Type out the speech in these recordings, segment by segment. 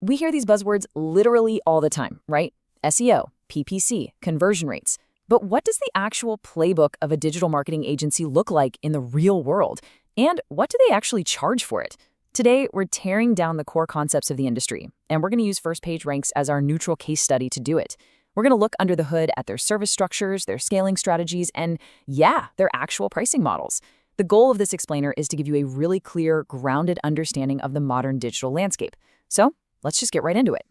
We hear these buzzwords literally all the time, right? SEO, PPC, conversion rates. But what does the actual playbook of a digital marketing agency look like in the real world? And what do they actually charge for it? Today, we're tearing down the core concepts of the industry, and we're going to use First Page Ranks as our neutral case study to do it. We're going to look under the hood at their service structures, their scaling strategies, and their actual pricing models. The goal of this explainer is to give you a really clear, grounded understanding of the modern digital landscape. So let's just get right into it.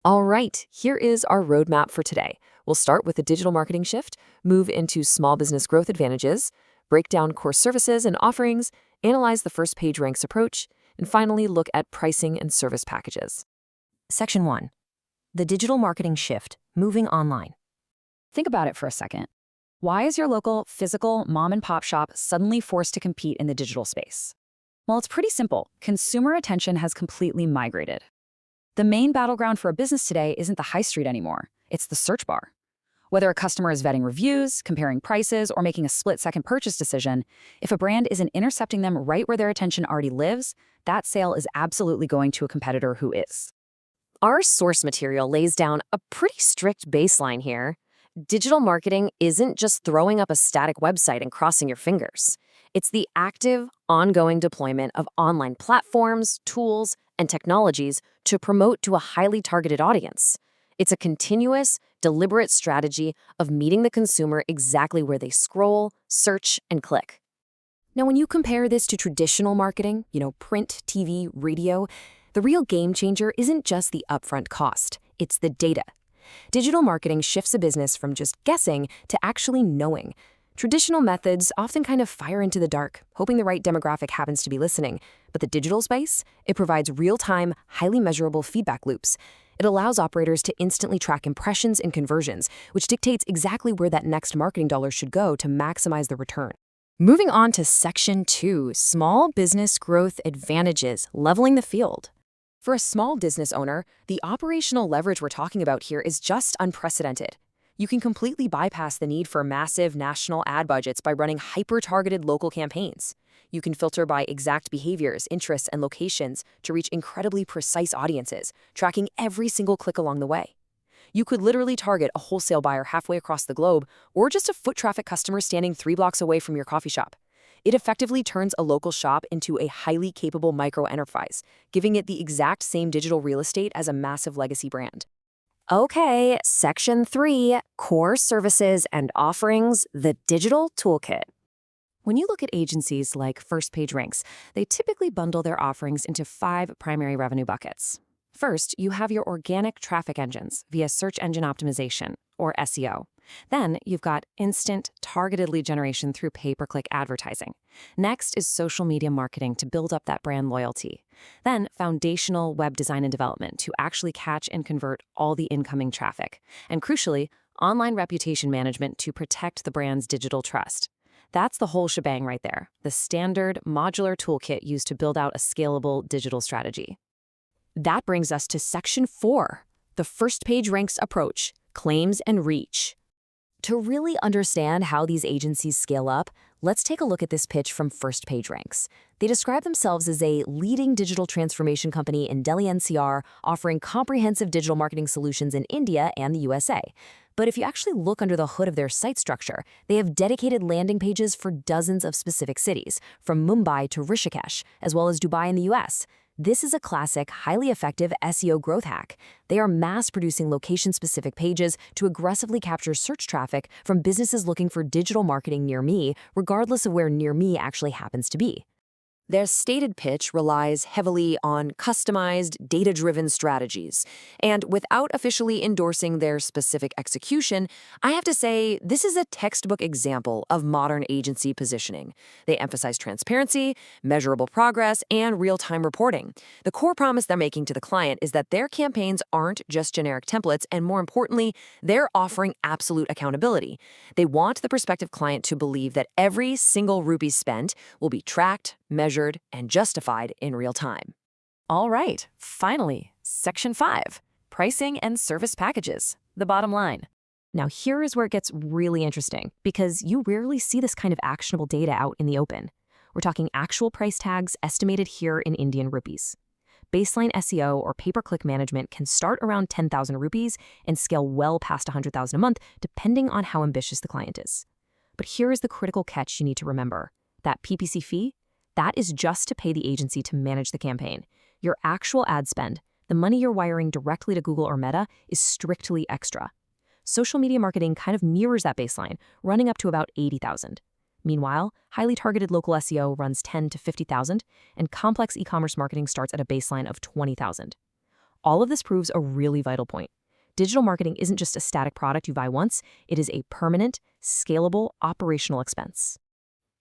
All right, here is our roadmap for today. We'll start with the digital marketing shift, move into small business growth advantages, break down core services and offerings, analyze the First Page Ranks approach, and finally look at pricing and service packages. Section 1. The digital marketing shift, moving online. Think about it for a second. Why is your local, physical mom-and-pop shop suddenly forced to compete in the digital space? Well, it's pretty simple. Consumer attention has completely migrated. The main battleground for a business today isn't the high street anymore. It's the search bar. Whether a customer is vetting reviews, comparing prices, or making a split-second purchase decision, if a brand isn't intercepting them right where their attention already lives, that sale is absolutely going to a competitor who is. Our source material lays down a pretty strict baseline here. Digital marketing isn't just throwing up a static website and crossing your fingers. It's the active, ongoing deployment of online platforms, tools, and technologies to promote to a highly targeted audience. It's a continuous, deliberate strategy of meeting the consumer exactly where they scroll, search, and click. Now, when you compare this to traditional marketing, print, TV, radio, the real game changer isn't just the upfront cost, it's the data. Digital marketing shifts a business from just guessing to actually knowing. Traditional methods often kind of fire into the dark, hoping the right demographic happens to be listening. But the digital space, it provides real-time, highly measurable feedback loops. It allows operators to instantly track impressions and conversions, which dictates exactly where that next marketing dollar should go to maximize the return. Moving on to Section 2, Small Business Growth Advantages, Leveling the Field. For a small business owner, the operational leverage we're talking about here is just unprecedented. You can completely bypass the need for massive national ad budgets by running hyper-targeted local campaigns. You can filter by exact behaviors, interests, and locations to reach incredibly precise audiences, tracking every single click along the way. You could literally target a wholesale buyer halfway across the globe or just a foot traffic customer standing 3 blocks away from your coffee shop. It effectively turns a local shop into a highly capable micro-enterprise, giving it the exact same digital real estate as a massive legacy brand. Okay, Section 3, Core Services and Offerings, the Digital Toolkit. When you look at agencies like First Page Ranks, they typically bundle their offerings into 5 primary revenue buckets. First, you have your organic traffic engines via search engine optimization, or SEO. Then you've got instant, targeted lead generation through pay-per-click advertising. Next is social media marketing to build up that brand loyalty. Then foundational web design and development to actually catch and convert all the incoming traffic. And crucially, online reputation management to protect the brand's digital trust. That's the whole shebang right there, the standard modular toolkit used to build out a scalable digital strategy. That brings us to Section 4, the First Page Ranks approach, claims and reach. To really understand how these agencies scale up, let's take a look at this pitch from First Page Ranks. They describe themselves as a leading digital transformation company in Delhi NCR, offering comprehensive digital marketing solutions in India and the USA. But if you actually look under the hood of their site structure, they have dedicated landing pages for dozens of specific cities, from Mumbai to Rishikesh, as well as Dubai in the US. This is a classic, highly effective SEO growth hack. They are mass-producing location-specific pages to aggressively capture search traffic from businesses looking for digital marketing near me, regardless of where near me actually happens to be. Their stated pitch relies heavily on customized, data-driven strategies. And without officially endorsing their specific execution, I have to say this is a textbook example of modern agency positioning. They emphasize transparency, measurable progress, and real-time reporting. The core promise they're making to the client is that their campaigns aren't just generic templates, and more importantly, they're offering absolute accountability. They want the prospective client to believe that every single rupee spent will be tracked, measured, and justified in real time. All right, finally, Section 5, Pricing and Service Packages, the bottom line. Now here is where it gets really interesting, because you rarely see this kind of actionable data out in the open. We're talking actual price tags estimated here in Indian rupees. Baseline SEO or pay-per-click management can start around 10,000 rupees and scale well past 100,000 a month, depending on how ambitious the client is. But here is the critical catch you need to remember. That PPC fee, that is just to pay the agency to manage the campaign. Your actual ad spend, the money you're wiring directly to Google or Meta, is strictly extra. Social media marketing kind of mirrors that baseline, running up to about 80,000. Meanwhile, highly targeted local SEO runs 10 to 50,000, and complex e-commerce marketing starts at a baseline of 20,000. All of this proves a really vital point. Digital marketing isn't just a static product you buy once, it is a permanent, scalable, operational expense.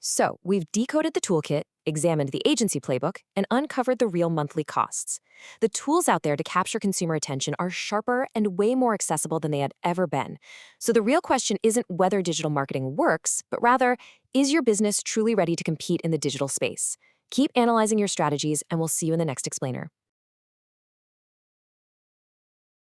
So, we've decoded the toolkit, examined the agency playbook, and uncovered the real monthly costs. The tools out there to capture consumer attention are sharper and way more accessible than they had ever been. So the real question isn't whether digital marketing works, but rather, is your business truly ready to compete in the digital space? Keep analyzing your strategies, and we'll see you in the next explainer.